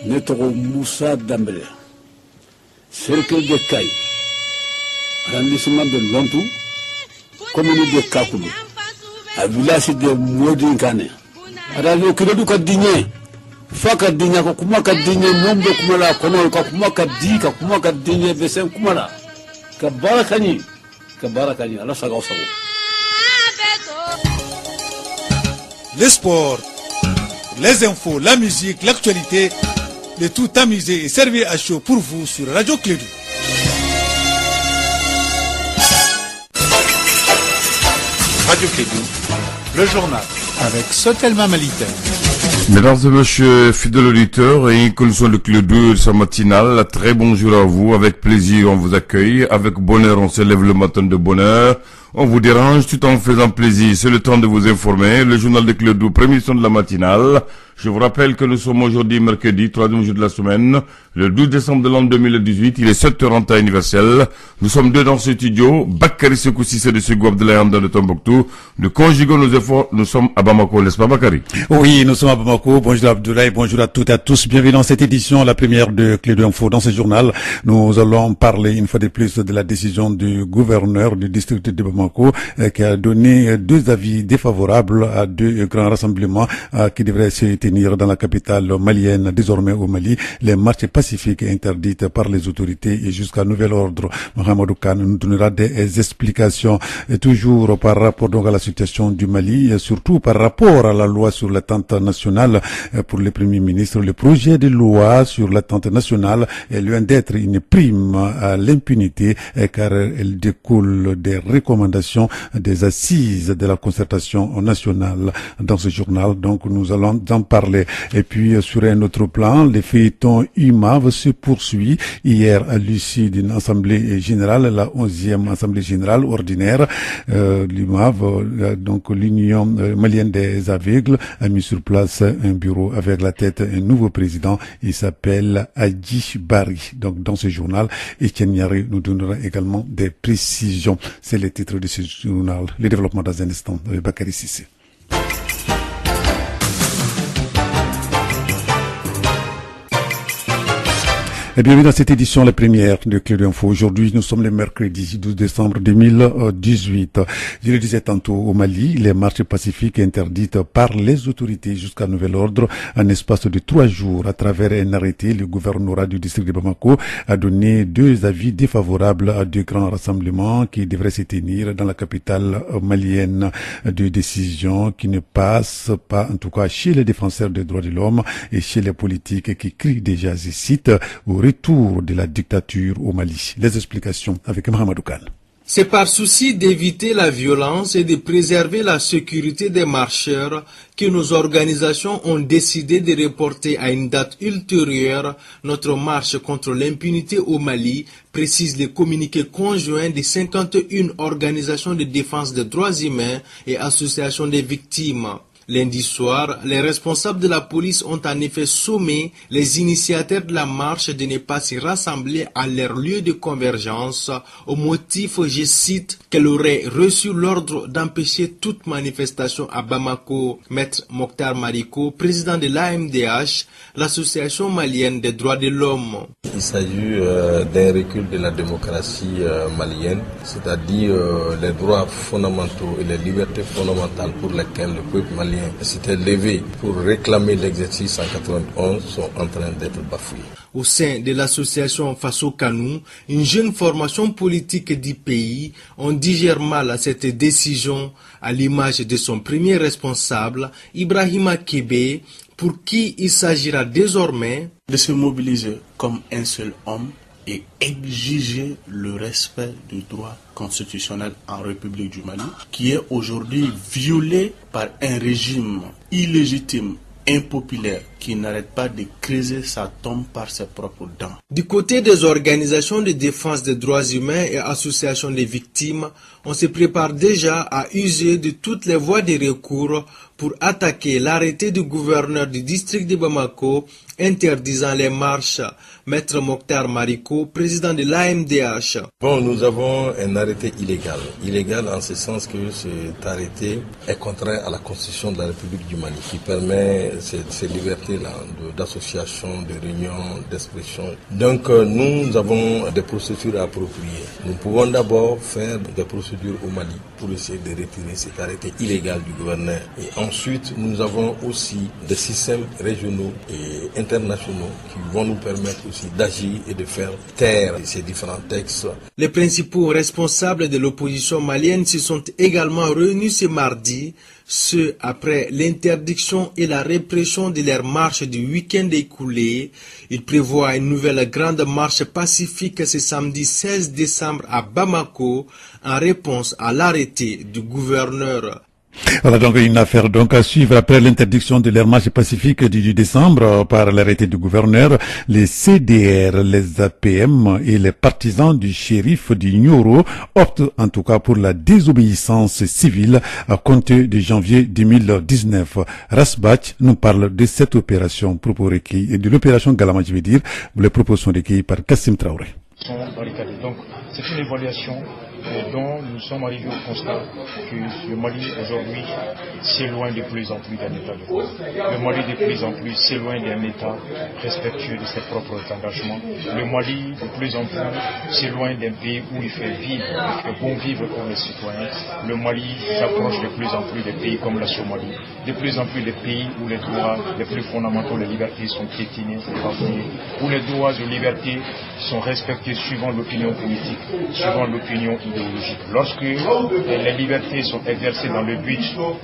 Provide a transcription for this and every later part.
Netoro Moussa Dambele, cercle de Caille, arrondissement de Lontou, commune de Kakoulou, à village de Modinkane. Radio Kilodu Kadigné, Faka Digna, Kumaka Digné, Nombo Kumala, Kumaka Di, Kumaka Digné, Bessem Kumala, Kabarakani, Allah Sagaosao. Les sports, les infos, la musique, l'actualité, le tout amusé et servi à chaud pour vous sur Radio Clédou. Radio Clédou, le journal avec Sotelma Malitaire. Mesdames et messieurs, fidèles auditeurs et inconnus de Clédou de sa matinale, très bonjour à vous. Avec plaisir, on vous accueille. Avec bonheur, on se lève le matin de bonheur. On vous dérange tout en faisant plaisir. C'est le temps de vous informer. Le journal de Clédou, première édition de la matinale. Je vous rappelle que nous sommes aujourd'hui mercredi, troisième jour de la semaine, le 12 décembre de l'an 2018. Il est 7h en temps universel. Nous sommes deux dans ce studio. Bakary Sekoussi, c'est de Ségou Abdoulaye Hamdan de Tombouctou. Nous conjuguons nos efforts. Nous sommes à Bamako, n'est-ce pas, Bakary? Oui, nous sommes à Bamako. Bonjour Abdoulaye, bonjour à toutes et à tous. Bienvenue dans cette édition, la première de Clédou Info. Dans ce journal, nous allons parler une fois de plus de la décision du gouverneur du district de Bamako qui a donné deux avis défavorables à deux grands rassemblements qui devraient se tenir dans la capitale malienne, désormais au Mali. Les marches pacifiques interdites par les autorités et jusqu'à nouvel ordre. Mohamedou Khan nous donnera des explications, et toujours par rapport donc à la situation du Mali, et surtout par rapport à la loi sur l'attente nationale pour le Premier ministre. Le projet de loi sur l'attente nationale est loin d'être une prime à l'impunité car elle découle des recommandations des assises de la concertation nationale. Dans ce journal, donc, nous allons en parler. Et puis, sur un autre plan, les feuilletons UMAV se poursuit. Hier, à l'issue d'une assemblée générale, la 11e assemblée générale ordinaire, l'UMAV, donc l'Union malienne des aveugles, a mis sur place un bureau avec la tête un nouveau président. Il s'appelle Adji Bari. Donc, dans ce journal, Etienne Niari nous donnera également des précisions. C'est le titre de ce journal. Le développement dans un instant avec Bakary Sissé. Et bienvenue dans cette édition, la première de Clédou Info. Aujourd'hui, nous sommes le mercredi 12 décembre 2018. Je le disais tantôt, au Mali, les marches pacifiques interdites par les autorités jusqu'à nouvel ordre. En espace de 3 jours, à travers un arrêté, le gouvernorat du district de Bamako a donné deux avis défavorables à deux grands rassemblements qui devraient se tenir dans la capitale malienne. Deux décisions qui ne passent pas, en tout cas chez les défenseurs des droits de l'homme et chez les politiques qui crient déjà, je cite, au retour de la dictature au Mali. Les explications avec Mohamedou Khan. C'est par souci d'éviter la violence et de préserver la sécurité des marcheurs que nos organisations ont décidé de reporter à une date ultérieure notre marche contre l'impunité au Mali, précise le communiqué conjoint des 51 organisations de défense des droits humains et associations des victimes. Lundi soir, les responsables de la police ont en effet sommé les initiateurs de la marche de ne pas s'y rassembler à leur lieu de convergence au motif, je cite, qu'elle aurait reçu l'ordre d'empêcher toute manifestation à Bamako. Maître Mokhtar Mariko, président de l'AMDH, l'association malienne des droits de l'homme. Il s'agit d'un recul de la démocratie malienne, c'est-à-dire les droits fondamentaux et les libertés fondamentales pour lesquelles le peuple malien s'était levé pour réclamer l'exercice en 91 sont en train d'être bafoués. Au sein de l'association Faso Kanou, une jeune formation politique du pays, on digère mal à cette décision à l'image de son premier responsable, Ibrahima Kébé, pour qui il s'agira désormais de se mobiliser comme un seul homme et exiger le respect du droit constitutionnel en République du Mali, qui est aujourd'hui violé par un régime illégitime, impopulaire, qui n'arrête pas de creuser sa tombe par ses propres dents. Du côté des organisations de défense des droits humains et associations des victimes, on se prépare déjà à user de toutes les voies de recours pour attaquer l'arrêté du gouverneur du district de Bamako interdisant les marches. Maître Mokhtar Mariko, président de l'AMDH. Bon, nous avons un arrêté illégal. Illégal en ce sens que cet arrêté est contraire à la Constitution de la République du Mali qui permet ces libertés-là d'association, de réunion, d'expression. Donc nous avons des procédures appropriées. Nous pouvons d'abord faire des procédures au Mali pour essayer de retirer cet arrêté illégal du gouverneur. Et ensuite, nous avons aussi des systèmes régionaux et internationaux qui vont nous permettre aussi d'agir et de faire taire ces différents textes. Les principaux responsables de l'opposition malienne se sont également réunis ce mardi, ce après l'interdiction et la répression de leur marche du week-end écoulé. Ils prévoient une nouvelle grande marche pacifique ce samedi 16 décembre à Bamako en réponse à l'arrêté du gouverneur. Voilà donc une affaire donc à suivre après l'interdiction de leur marche pacifique du 10 décembre par l'arrêté du gouverneur. Les CDR, les APM et les partisans du shérif du Nioro optent en tout cas pour la désobéissance civile à compter de janvier 2019. Rasbach nous parle de cette opération propos recueillis et de l'opération Galama, je veux dire, les propos sont recueillis par Kassim Traoré. Donc c'est une évaluation dont nous sommes arrivés au constat que le Mali aujourd'hui s'éloigne de plus en plus d'un état de droit. Le Mali de plus en plus s'éloigne d'un état respectueux de ses propres engagements. Le Mali de plus en plus s'éloigne d'un pays où il fait bon vivre pour les citoyens. Le Mali s'approche de plus en plus des pays comme la Somalie, de plus en plus des pays où les droits les plus fondamentaux, les libertés sont piétinés, où les droits de liberté sont respectés suivant l'opinion politique, suivant l'opinion idéologique. Lorsque les libertés sont exercées dans le but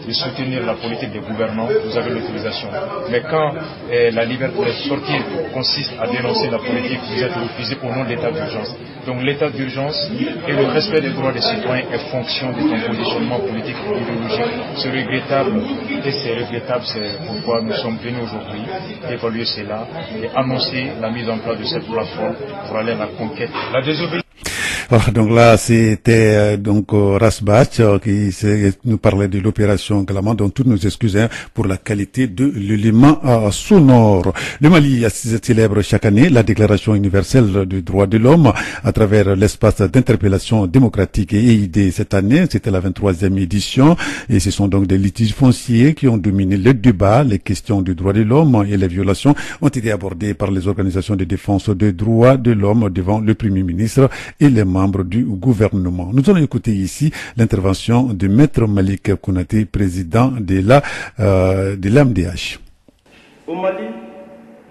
de soutenir la politique des gouvernants, vous avez l'autorisation. Mais quand la liberté de sortie consiste à dénoncer la politique, vous êtes refusé au nom de l'état d'urgence. Donc l'état d'urgence et le respect des droits des citoyens est fonction de ton positionnement politique et idéologique. C'est regrettable et c'est regrettable, c'est pourquoi nous sommes venus aujourd'hui évaluer cela et annoncer la mise en place de cette plateforme pour aller à la conquête. La désobéissance. Donc là, c'était Rasbach qui nous parlait de l'opération Galama, dont toutes nos excuses pour la qualité de l'élément sonore. Le Mali célèbre chaque année la Déclaration universelle des droits de l'homme à travers l'espace d'interpellation démocratique et EID. Cette année, c'était la 23e édition et ce sont donc des litiges fonciers qui ont dominé le débat. Les questions des droits de l'homme et les violations ont été abordées par les organisations de défense des droits de l'homme devant le Premier ministre et les membres du gouvernement. Nous allons écouter ici l'intervention de Maître Malik Kounaté, président de l'AMDH. Au Mali,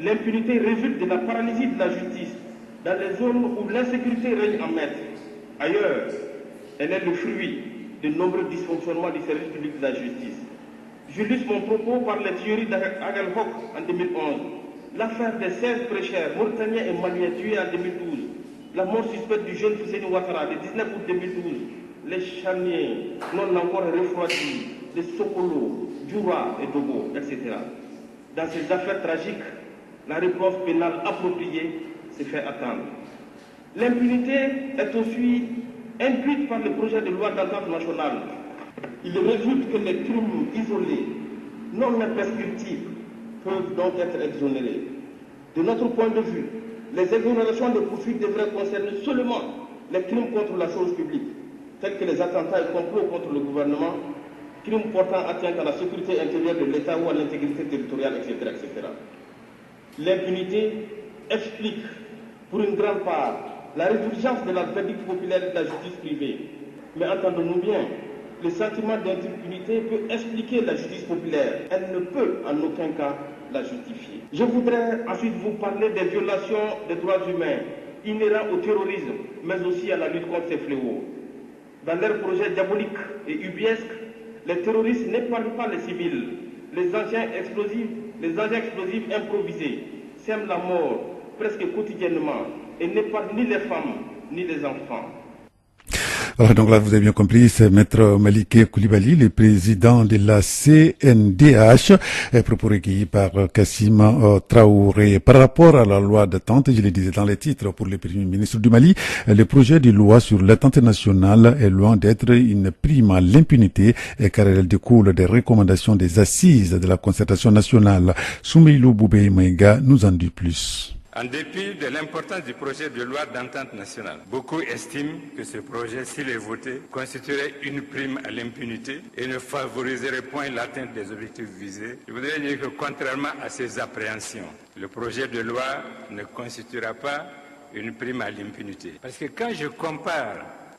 l'impunité résulte de la paralysie de la justice dans les zones où l'insécurité règne en maître. Ailleurs, elle est le fruit de nombreux dysfonctionnements du service public de la justice. J'illustre mon propos par les tueries d'Agalhok en 2011, l'affaire des 16 prêcheurs mauritaniens et maliens tués en 2012, la mort suspecte du jeune Fuseni Ouattara le 19 août 2012, les Chaniers non encore refroidis, les Sokolo, Djoura et Dogo, etc. Dans ces affaires tragiques, la réponse pénale appropriée s'est fait attendre. L'impunité est aussi induite par le projet de loi d'entente nationale. Il résulte que les crimes isolés, non imprescriptibles, peuvent donc être exonérés. De notre point de vue, les exonérations de poursuites devraient concerner seulement les crimes contre la chose publique, tels que les attentats et complots contre le gouvernement, crimes portant atteinte à la sécurité intérieure de l'État ou à l'intégrité territoriale, etc. etc. L'impunité explique, pour une grande part, la résurgence de la verdict populaire et de la justice privée. Mais entendons-nous bien, le sentiment d'impunité peut expliquer la justice populaire. Elle ne peut en aucun cas la justifier. Je voudrais ensuite vous parler des violations des droits humains inhérents au terrorisme, mais aussi à la lutte contre ces fléaux. Dans leur projet diabolique et ubiesque, les terroristes n'épargnent pas les civils. Les engins explosifs improvisés sèment la mort presque quotidiennement et n'épargnent ni les femmes ni les enfants. Voilà, donc là, vous avez bien compris, c'est Maître Maliké Koulibaly, le président de la CNDH, propos recueillis par Kassim Traoré. Par rapport à la loi d'attente, je le disais dans les titres pour le Premier ministre du Mali, le projet de loi sur l'attente nationale est loin d'être une prime à l'impunité, car elle découle des recommandations des assises de la concertation nationale. Soumeilou Boubé Maïga nous en dit plus. En dépit de l'importance du projet de loi d'entente nationale, beaucoup estiment que ce projet, s'il est voté, constituerait une prime à l'impunité et ne favoriserait point l'atteinte des objectifs visés. Je voudrais dire que contrairement à ces appréhensions, le projet de loi ne constituera pas une prime à l'impunité. Parce que quand je compare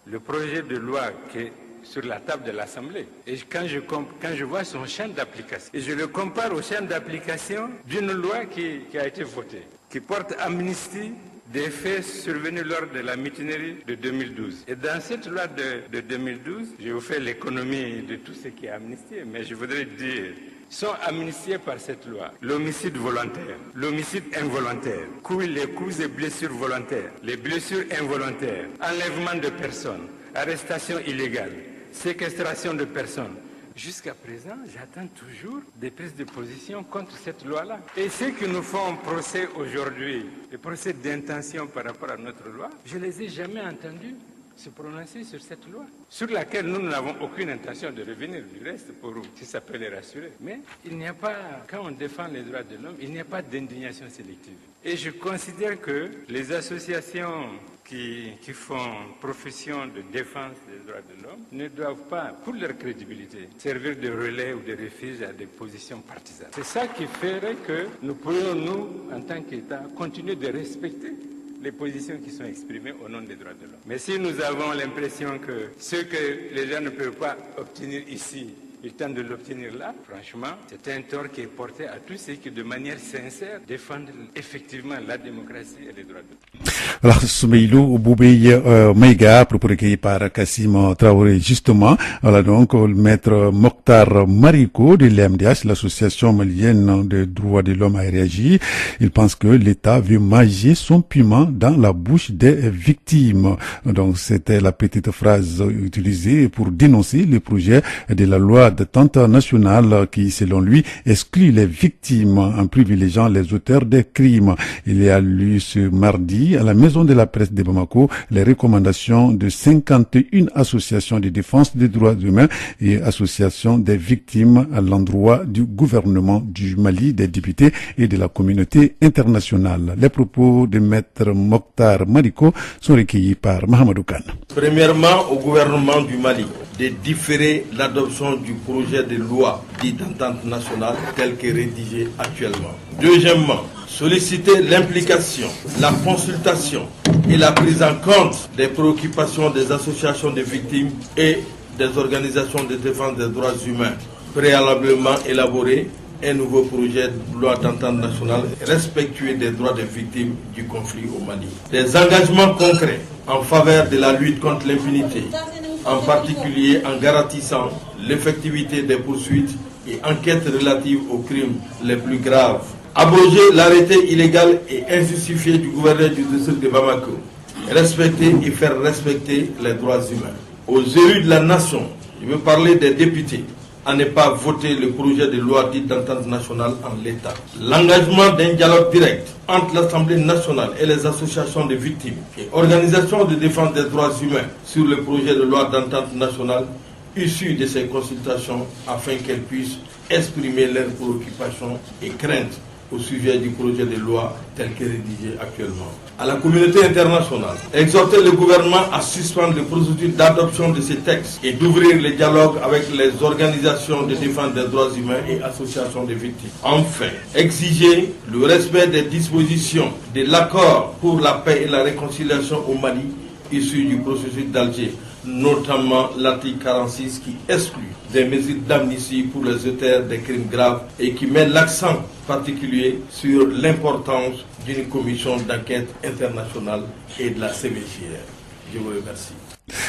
le projet de loi qui est sur la table de l'Assemblée, et quand je vois son champ d'application, et je le compare au champ d'application d'une loi qui a été votée, qui porte amnistie des faits survenus lors de la mutinerie de 2012. Et dans cette loi de 2012, je vous fais l'économie de tout ce qui est amnistié, mais je voudrais dire, sont amnistiés par cette loi l'homicide volontaire, l'homicide involontaire, les coups et blessures volontaires, les blessures involontaires, enlèvement de personnes, arrestation illégale, séquestration de personnes. Jusqu'à présent, j'attends toujours des prises de position contre cette loi-là. Et ceux qui nous font procès aujourd'hui, les procès d'intention par rapport à notre loi, je ne les ai jamais entendus se prononcer sur cette loi, sur laquelle nous n'avons aucune intention de revenir du reste pour si ça peut les rassurer. Mais il n'y a pas, quand on défend les droits de l'homme, il n'y a pas d'indignation sélective. Et je considère que les associations qui font profession de défense des droits de l'homme ne doivent pas, pour leur crédibilité, servir de relais ou de refuge à des positions partisanes. C'est ça qui ferait que nous pourrions, nous, en tant qu'État, continuer de respecter les positions qui sont exprimées au nom des droits de l'homme. Mais si nous avons l'impression que ce que les gens ne peuvent pas obtenir ici, ils tentent de l'obtenir là, franchement, c'est un tort qui est porté à tous ceux qui, de manière sincère, défendent effectivement la démocratie et les droits de l'homme. Alors, Soumeilou Boubé Maïga, propos recueillis par Kassim Traoré, justement. Voilà donc, le maître Mokhtar Mariko de l'AMDH, l'association malienne des droits de l'homme, a réagi. Il pense que l'État veut manger son piment dans la bouche des victimes. Donc, c'était la petite phrase utilisée pour dénoncer le projet de la loi d'attente nationale qui, selon lui, exclut les victimes en privilégiant les auteurs des crimes. Il a lu ce mardi à la Maison de la Presse de Bamako les recommandations de 51 associations de défense des droits humains et associations des victimes à l'endroit du gouvernement du Mali, des députés et de la communauté internationale. Les propos de maître Mokhtar Mariko sont recueillis par Mahamadou Kane. Premièrement, au gouvernement du Mali de différer l'adoption du projet de loi dit d'entente nationale tel que rédigé actuellement. Deuxièmement, solliciter l'implication, la consultation et la prise en compte des préoccupations des associations de victimes et des organisations de défense des droits humains. Préalablement élaborer un nouveau projet de loi d'entente nationale respectueux des droits des victimes du conflit au Mali. Des engagements concrets en faveur de la lutte contre l'impunité, en particulier en garantissant l'effectivité des poursuites et enquêtes relatives aux crimes les plus graves. Abroger l'arrêté illégal et injustifié du gouverneur du district de Bamako. Respecter et faire respecter les droits humains. Aux élus de la nation, je veux parler des députés, à ne pas voter le projet de loi dit d'entente nationale en l'état. L'engagement d'un dialogue direct entre l'Assemblée nationale et les associations de victimes et organisations de défense des droits humains sur le projet de loi d'entente nationale issu de ces consultations afin qu'elles puissent exprimer leurs préoccupations et craintes au sujet du projet de loi tel que rédigé actuellement. À la communauté internationale, exhorter le gouvernement à suspendre les procédures d'adoption de ces textes et d'ouvrir le dialogue avec les organisations de défense des droits humains et associations de victimes. Enfin, exiger le respect des dispositions de l'accord pour la paix et la réconciliation au Mali issu du processus d'Alger, notamment l'article 46 qui exclut des mesures d'amnistie pour les auteurs des crimes graves et qui met l'accent particulier sur l'importance d'une commission d'enquête internationale et de la CVJR. Je vous remercie.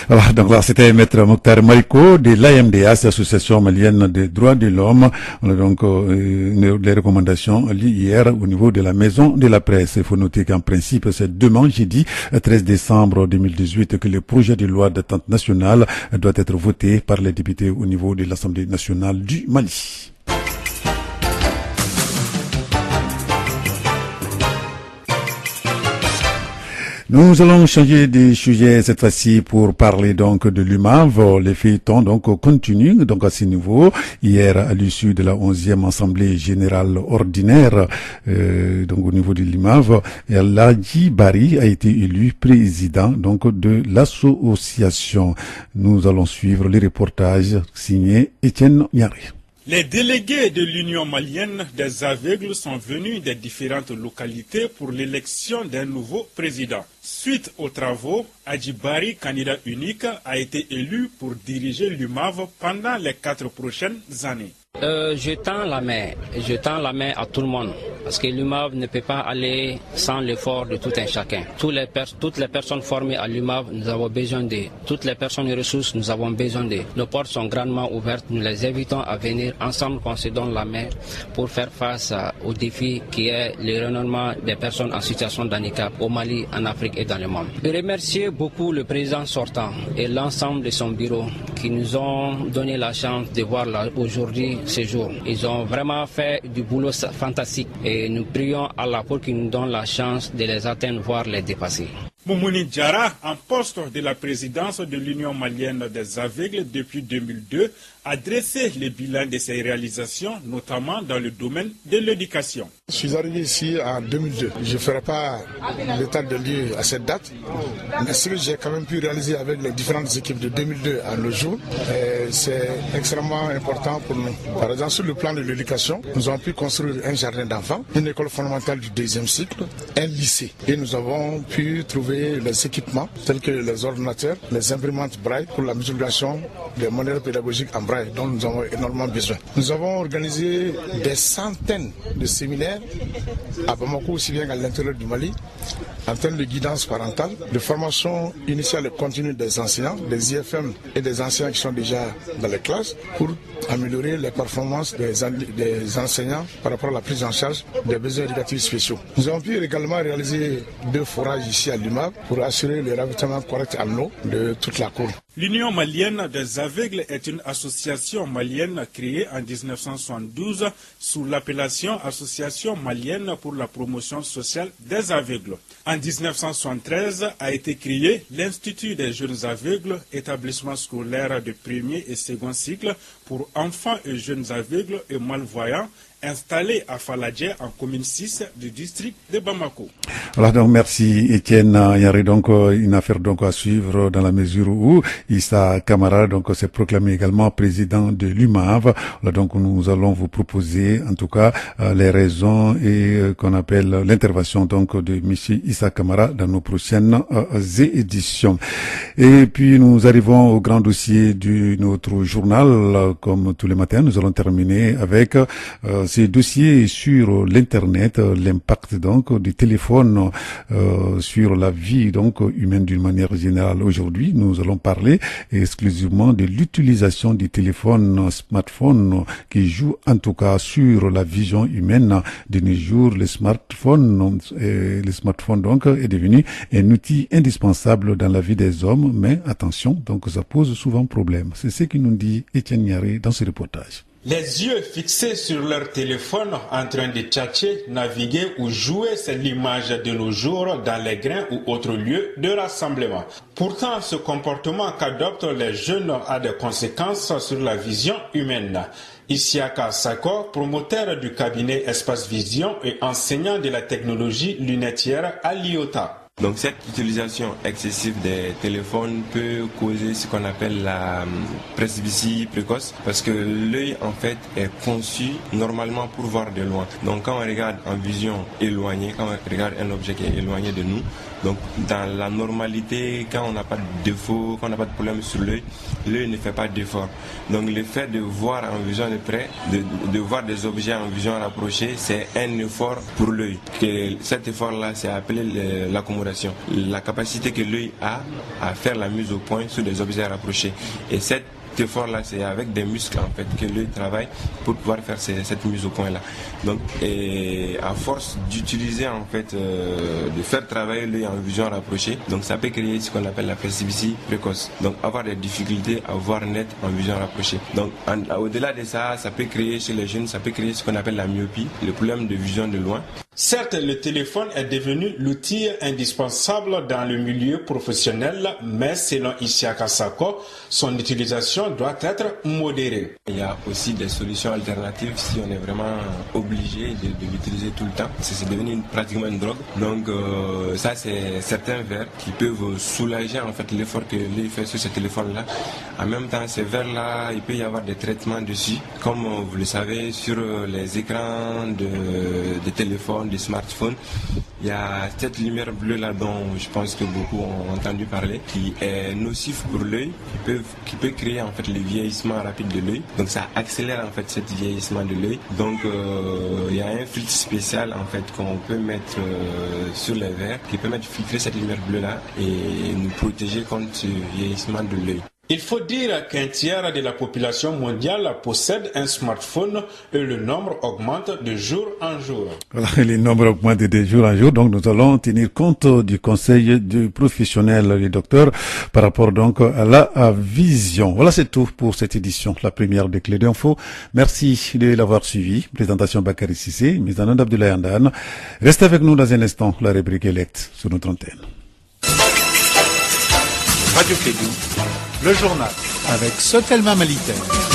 Alors, donc là, c'était Maître Mokhtar Mariko de l'AMDA, l'Association malienne des droits de l'homme. On a donc les recommandations liées hier au niveau de la maison de la presse. Il faut noter qu'en principe, c'est demain, jeudi 13 décembre 2018, que le projet de loi d'attente nationale doit être voté par les députés au niveau de l'Assemblée nationale du Mali. Nous allons changer de sujet cette fois-ci pour parler donc de l'UMAV. Les feuilletons donc continuent donc à ce niveau. Hier, à l'issue de la 11e Assemblée générale ordinaire, donc au niveau de l'UMAV, Ladji Bari a été élu président donc de l'association. Nous allons suivre les reportages signés Étienne Nyari. Les délégués de l'Union malienne des aveugles sont venus des différentes localités pour l'élection d'un nouveau président. Suite aux travaux, Ladji Bari, candidat unique, a été élu pour diriger l'UMAV pendant les 4 prochaines années. Je tends la main à tout le monde, parce que l'UMAV ne peut pas aller sans l'effort de tout un chacun. Toutes les personnes formées à l'UMAV, nous avons besoin d'eux. Toutes les personnes ressources, nous avons besoin d'eux. Nos portes sont grandement ouvertes, nous les invitons à venir ensemble, qu'on se donne la main pour faire face au défi qui est le renouvellement des personnes en situation de handicap au Mali, en Afrique et dans le monde. Je remercie beaucoup le président sortant et l'ensemble de son bureau qui nous ont donné la chance de voir là aujourd'hui ce jour. Ils ont vraiment fait du boulot fantastique et nous prions Allah pour qu'il nous donne la chance de les atteindre, voire les dépasser. Moumouni Diarra, en poste de la présidence de l'Union malienne des aveugles depuis 2002, a dressé le bilan de ses réalisations, notamment dans le domaine de l'éducation. Je suis arrivé ici en 2002. Je ne ferai pas l'état de lieu à cette date, mais ce que j'ai quand même pu réaliser avec les différentes équipes de 2002 à nos jours, c'est extrêmement important pour nous. Par exemple, sur le plan de l'éducation, nous avons pu construire un jardin d'enfants, une école fondamentale du 2e cycle, un lycée. Et nous avons pu trouver les équipements tels que les ordinateurs, les imprimantes braille pour la multiplication des modèles pédagogiques en braille dont nous avons énormément besoin. Nous avons organisé des centaines de séminaires à Bamako, aussi bien qu'à l'intérieur du Mali, en termes de guidance parentale, de formation initiale et continue des enseignants, des IFM et des enseignants qui sont déjà dans les classes pour améliorer les performances des enseignants par rapport à la prise en charge des besoins éducatifs spéciaux. Nous avons pu également réaliser 2 forages ici à l'UMAV pour assurer le ravitaillement correct en eau de toute la cour. L'Union malienne des aveugles est une association malienne créée en 1972 sous l'appellation Association malienne pour la promotion sociale des aveugles. En 1973 a été créé l'Institut des jeunes aveugles, établissement scolaire de premier et second cycle pour enfants et jeunes aveugles et malvoyants, installé à Faladje en commune 6 du district de Bamako. Alors donc merci Étienne. Il y aurait donc une affaire donc à suivre dans la mesure où Issa Camara donc s'est proclamé également président de l'UMAV. Alors donc nous allons vous proposer en tout cas les raisons et qu'on appelle l'intervention donc de monsieur Issa Camara dans nos prochaines éditions. Et puis nous arrivons au grand dossier de notre journal. Comme tous les matins, nous allons terminer avec ces dossiers sur l'internet, l'impact donc du téléphone sur la vie donc humaine d'une manière générale. Aujourd'hui, nous allons parler exclusivement de l'utilisation du téléphone smartphone qui joue en tout cas sur la vision humaine. De nos jours, le smartphone donc est devenu un outil indispensable dans la vie des hommes, mais attention, donc ça pose souvent problème. C'est ce que nous dit Étienne Nyari dans ce reportage. Les yeux fixés sur leur téléphone en train de tchatcher, naviguer ou jouer, c'est l'image de nos jours dans les grains ou autres lieux de rassemblement. Pourtant, ce comportement qu'adoptent les jeunes a des conséquences sur la vision humaine. Isiaka Sako, promoteur du cabinet Espace Vision et enseignant de la technologie lunetière à l'IOTA. Donc cette utilisation excessive des téléphones peut causer ce qu'on appelle la presbytie précoce parce que l'œil en fait est conçu normalement pour voir de loin. Donc quand on regarde en vision éloignée, quand on regarde un objet qui est éloigné de nous, Donc dans la normalité, quand on n'a pas de défaut, quand on n'a pas de problème sur l'œil ne fait pas d'effort. Donc le fait de voir en vision de près, de voir des objets en vision rapprochée, c'est un effort pour l'œil. Cet effort-là, c'est appelé l'accommodation. La capacité que l'œil a à faire la mise au point sur des objets rapprochés. Et cet effort-là, c'est avec des muscles en fait que l'œil travaille pour pouvoir faire cette mise au point-là. Donc, à force d'utiliser en fait, de faire travailler l'œil en vision rapprochée, donc ça peut créer ce qu'on appelle la presbytie précoce. Donc, avoir des difficultés à voir net en vision rapprochée. Donc, au-delà de ça, ça peut créer chez les jeunes, ça peut créer ce qu'on appelle la myopie, le problème de vision de loin. Certes, le téléphone est devenu l'outil indispensable dans le milieu professionnel, mais selon Isiaka Sako, son utilisation doit être modérée. Il y a aussi des solutions alternatives si on est vraiment obligé de l'utiliser tout le temps. C'est devenu pratiquement une drogue. Donc ça, c'est certains verres qui peuvent soulager en fait l'effort que l'œil fait sur ce téléphone-là. En même temps, ces verres-là, il peut y avoir des traitements dessus, comme vous le savez, sur les écrans de téléphones, des smartphones. Il y a cette lumière bleue là dont je pense que beaucoup ont entendu parler, qui est nocif pour l'œil, qui peut créer en fait le vieillissement rapide de l'œil. Donc ça accélère en fait ce vieillissement de l'œil. Donc il y a un filtre spécial en fait qu'on peut mettre sur les verres qui permet de filtrer cette lumière bleue là et nous protéger contre ce vieillissement de l'œil. Il faut dire qu'un tiers de la population mondiale possède un smartphone et le nombre augmente de jour en jour. Voilà, le nombre augmente de jour en jour, donc nous allons tenir compte du conseil du professionnel, du docteur, par rapport donc à la vision. Voilà, c'est tout pour cette édition, la première des Clés d'Info. Merci de l'avoir suivi. Présentation Bakary Cissé, mise en œuvre Abdoulaye Andane. Restez avec nous dans un instant, la rubrique Elect sur notre antenne. Radio Clédou, le journal avec Sotelma Malitaire.